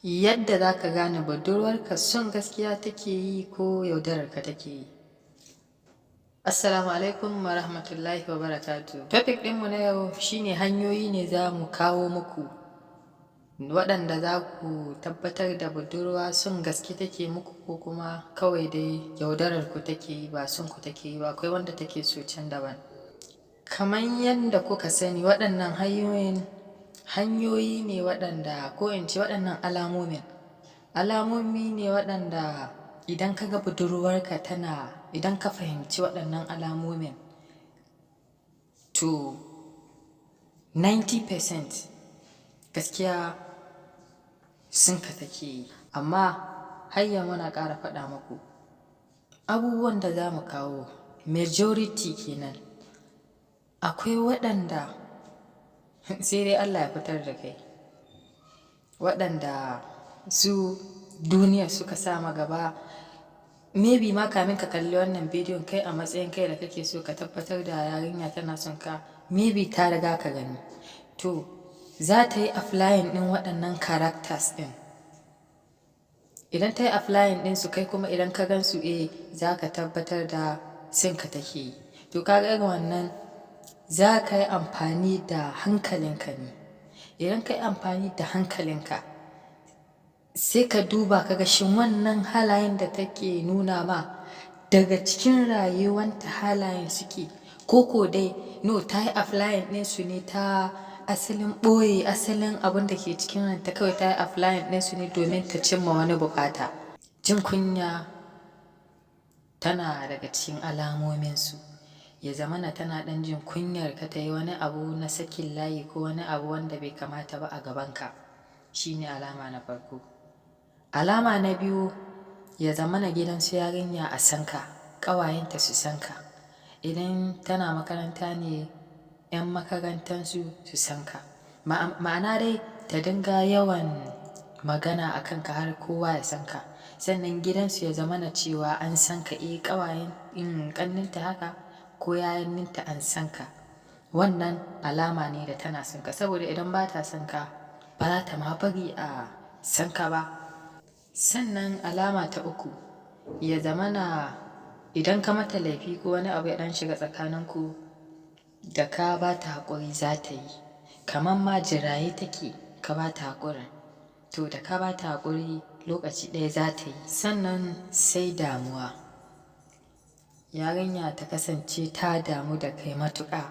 Yadda za ka gane budurwarka son gaskiya take yi ko yaudararka take yi. Assalamu alaikum wa rahmatullahi wa barakatuh. Topic ɗinmu na yau shine hanyoyi ne za mu kawo muku waɗanda za ku tabbatar da budurwa son gaske take muku ko kuma kawai dai yaudararku take yi ba son ku take yi ba, akwai wanda take so can daban. Kamar yadda kuka sani waɗannan hanyoyi ne waɗanda ko in ce waɗannan alamomi ne waɗanda idan ka ga budurwarka idan ka fahimci waɗannan alamomin to 90% gaskiya sunka take yi. Amma hayya muna ƙara faɗa muku abubuwan da za mu kawo majority kenan. Akwai waɗanda sai dai Allah ya fitar da kai, waɗanda su duniya suka sama gaba. Maybe ma kamin ka kalli wannan bidiyon kai a matsayin kai da kake so ka tabbatar da yarinya tana son ka, maybe ta riga ka gani, to za ta yi applying ɗin waɗannan characters ɗin. Idan ta yi applying ɗin su kai kuma idan ka gan su za ka tabbatar da son ka take yi. To ka ga wannan za ka yi amfani da hankalinka ne. Idan ka yi amfani da hankalinka sai ka duba ka ga shin wannan halayen da take nuna ma daga cikin rayuwanta halayen suke koko dai no ta yi applying ɗin su ne ta asalin ɓoye asalin abin da ke cikin ranta, kawai ta yi applying ɗin su ne domin ta cimma wani bukata. Jin kunya tana daga cikin alamominsu. Ya zamana tana ɗan jin kunyar ka ta yi wani abu na sakin layi ko wani abu wanda bai kamata ba a gabanka, shine alama na farko. Alama na biyu, ya zamana gidansu yarinya a sanka, ƙawayenta su sanka. Idan tana makaranta ne 'yan makarantansu su sanka. Ma'ana dai ta dinga yawan magana a kanka har kowa ya sanka. Sannan gidansu ya zamana cewa an sanka, ƙawayen ƙanninta haka ko yayanninta an sanka. Wannan alama ne da tana sanka, saboda idan ba ta sanka ba za ta ma bari a sanka ba. Sannan alama ta uku, ya zamana idan ka mata laifi ko wani abu ya ɗan shiga tsakaninku da ka ba ta haƙuri za ta yi. Kamar ma jiraye take ka ba ta haƙurin, to da ka ba ta haƙuri lokaci ɗaya za ta yi. Sannan sai damuwa. Yarinya ta kasance ta damu da kai matuƙa.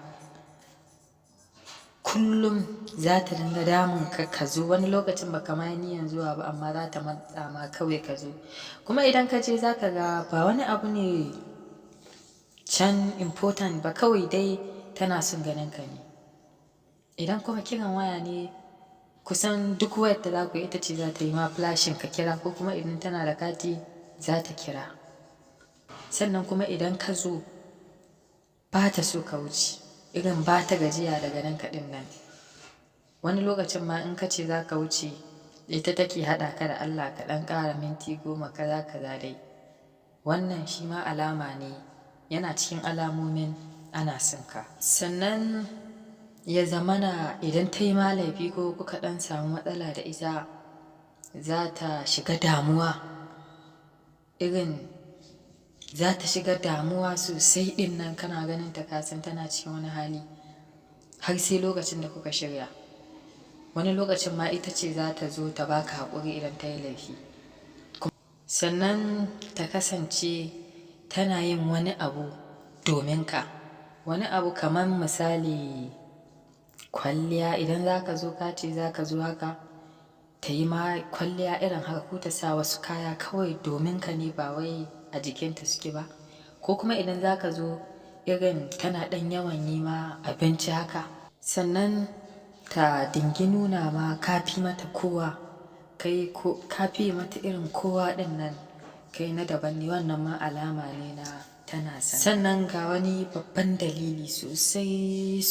Kullum za ta dinga damun ka zo, wani lokacin ba ka ma yi niyyar zuwa ba amma za ta matsa ma kawai ka zo. Kuma idan ka je za ka ga ba wani abu ne can important ba, kawai dai tana son ganin ka ne. Idan kuma kiran waya ne, kusan duk wayar da za ku yi ita ce za ta yi ma flashing ka kira, ko kuma idan tana da kati za ta kira. Sannan kuma idan ka zo ba ta so ka wuce, irin ba ta gajiya daga nan kaɗin nan. Wani lokacin ma in ka ce za ka wuce ita take haɗa ka da Allah ka ɗan ƙara minti 10 kaza dai. Wannan shi ma alama ne, yana cikin alamomin ana son ka. Sannan ya zamana idan ta yi ma laifi ko kuka ɗan samu matsala da ita za ta shiga damuwa, za ta shiga damuwa sosai ɗin nan, kana ganin ta kasan tana cikin wani hali har sai lokacin da kuka shirya. Wani lokacin ma ita ce za ta zo ta baka haƙuri idan ta yi laifi. Sannan ta kasance tana yin wani abu domin ka, wani abu kamar misali kwalliya. Idan za ka zo ka ce za ka zo haka, ta yi ma kwalliya irin haka, ko ta sa wasu kaya kawai domin ka ne ba wai a jikinta suke ba. Ko kuma idan za ka zo irin tana ɗan yawan yi ma abinci haka. Sannan ta dingi nuna ma ka fi mata kowa, ka fi mata irin kowa ɗin nan, kai na daban ne. Wannan ma alama ne na tana son. Sannan ga wani babban dalili sosai,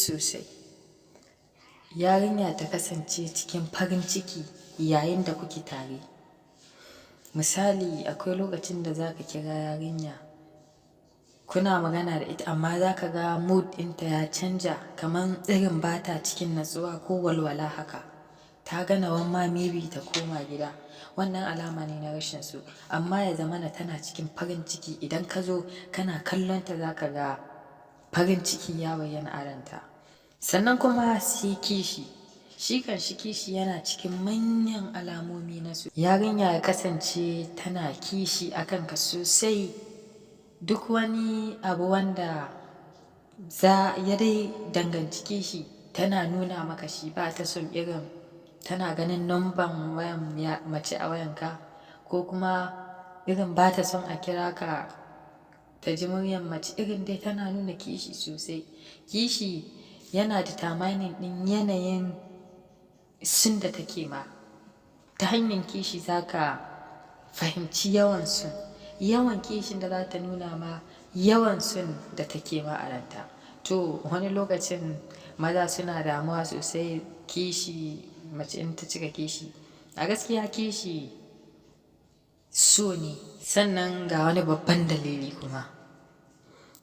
yarinya ta kasance cikin farin ciki yayin da kuke tare. Misali akwai lokacin da za ka kira yarinya kuna magana da ita amma za ka ga mood ɗinta ya canja, kamar irin ba ta cikin natsuwa ko walwala haka. ta ga nawan ma maybe ta koma gida, wannan alama ne na rashin so. Amma ya zamana tana cikin farin ciki, idan ka zo kana kallon ta za ka ga farin ciki ya bayyana a ranta. Sannan kuma sai kishi, shi kanshi kishi yana cikin manyan alamomi na so. Yarinya ya kasance tana kishi a kanka sosai, duk wani abu wanda ya dai danganci kishi tana nuna maka shi. Ba ta son irin tana ganin numban wayan mace a wayanka, ko kuma irin ba ta son a kira ka ta ji muryan mace, irin dai tana nuna kishi sosai. Kishi yana determining ɗin yanayin sun da take ma. Ta hanyar kishi za ka fahimci yawan sun, yawan kishin da za ta nuna ma, yawan sun da take ma a ranta. To wani lokacin maza suna damuwa sosai kishi, mace in ta cika kishi. A gaskiya kishi so ne. Sannan ga wani babban dalili kuma,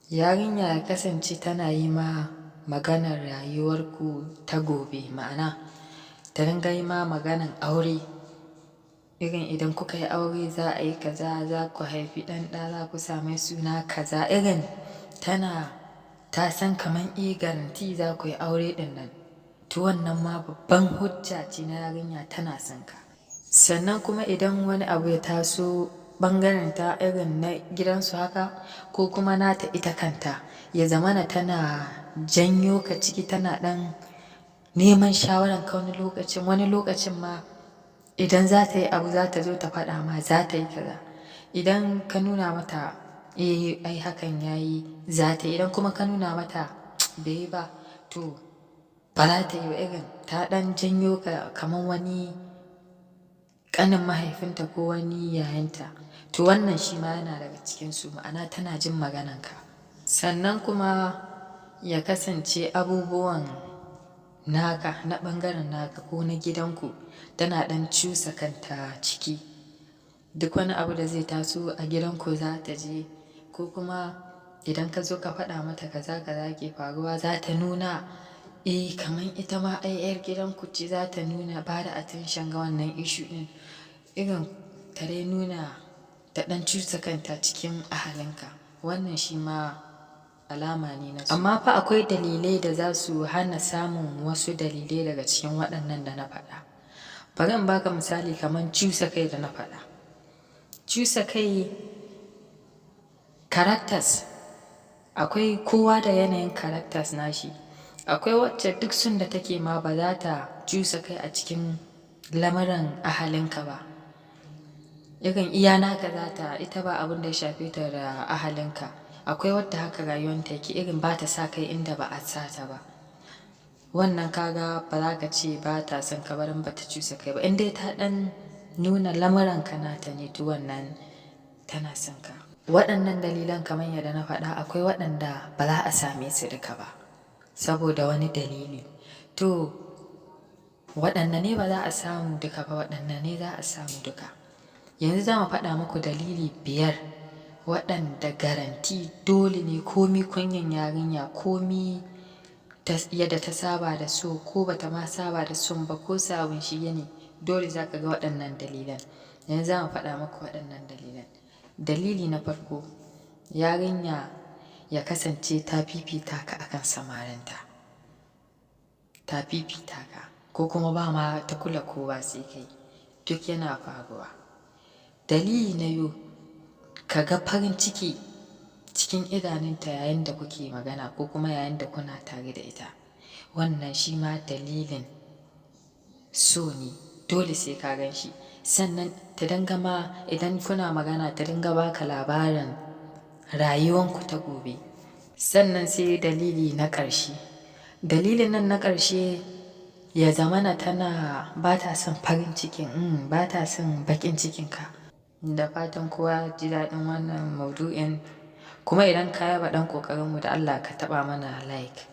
yarinya ya kasance tana yi ma maganar rayuwarku ta gobe, ma'ana ta dinga yi ma maganar aure. Irin idan kuka yi aure za a yi kaza, za ku haifi ɗan ɗa, za ku sa mai suna kaza. Irin ta san kaman garanti za ku yi aure ɗin nan. To wannan ma babban hujja ce na yarinya tana son ka. Sannan kuma idan wani abu ya taso ɓangaren ta, irin na gidansu haka, ko kuma nata ita kanta, ya zamana tana janyo ka ciki, tana ɗan neman shawaran ka wani lokacin ma idan za ta yi abu za ta zo ta faɗa ma za ta yi kaza. Idan ka nuna mata ai hakan ya yi, za ta yi. Idan kuma ka nuna mata bai yi ba, to ba za ta yi ba. Irin ta ɗan janyo ka kamar wani ƙanin mahaifinta ko wani yayanta. To wannan shi ma yana daga cikinsu, ma'ana tana jin magananka. Sannan kuma ya kasance abubuwan naka na ɓangaren naka ko na gidanku tana ɗan cusa kanta ciki. Duk wani abu da zai taso a gidanku za ta je, ko kuma idan ka zo ka faɗa mata kaza ke faruwa, za ta nuna kamar ita ma ai 'yar gidanku ce, za ta nuna ba da attention ga wannan issue ɗin. Irin ta dai nuna ta ɗan cusa kanta cikin ahalinka. Wannan shi ma alama ne na so. Amma fa akwai dalilai da za su hana samun wasu dalilai daga cikin waɗannan da na faɗa. Bari in baka misali kamar cusa kai da na faɗa. Cusa kai, characters, akwai kowa da yanayin characters nashi. Akwai wacce duk sun da take ma ba za ta cusa kai a cikin lamarin ahalinka ba. Irin iya naka za ta, ita ba abin da ya shafe ta da ahalinka. Akwai wadda haka rayuwanta yake, irin ba ta sa kai inda ba a sa ta ba. Wannan kaga ba za ka ce ba ta son ka barin ba ta cusa kai ba. In dai ta ɗan nuna lamuranka nata ne, to wannan tana son ka. Waɗannan dalilan kamar yadda na faɗa, akwai waɗanda ba za a same su duka ba saboda wani dalili. To waɗanne ne ba za a samu duka ba, waɗanne ne za a samu duka. Yanzu za mu faɗa muku dalili 5 waɗanda garanti dole ne, komi kunyan yarinya, komi yadda ta saba da so, ko bata ma saba da son ba, ko sabon shige ne, dole za ka ga waɗannan dalilan. Yanzu za mu faɗa muku waɗannan dalilan. Dalili na farko, yarinya ya kasance ta fifita ka akan samarinta. Ta fifita ka, ko kuma ba ma ta kula kowa sai kai. Duk yana faruwa. Dalili na biyu, ka ga farin ciki cikin idanunta yayin da kuke magana, ko kuma yayin da kuna tare da ita. Wannan shi ma dalilin so ne, dole sai ka gan shi. Sannan ta dinga ma, idan kuna magana ta dinga baka labarin rayuwanku ta gobe. Sannan sai dalili na ƙarshe. Dalilin nan na ƙarshe, ya zamana ba ta son farin cikin, ba ta son baƙin cikinka. Da fatan kowa ji daɗin wannan maudu'in. Kuma idan ka yaba ɗan ƙoƙarinmu, da Allah ka taɓa mana like.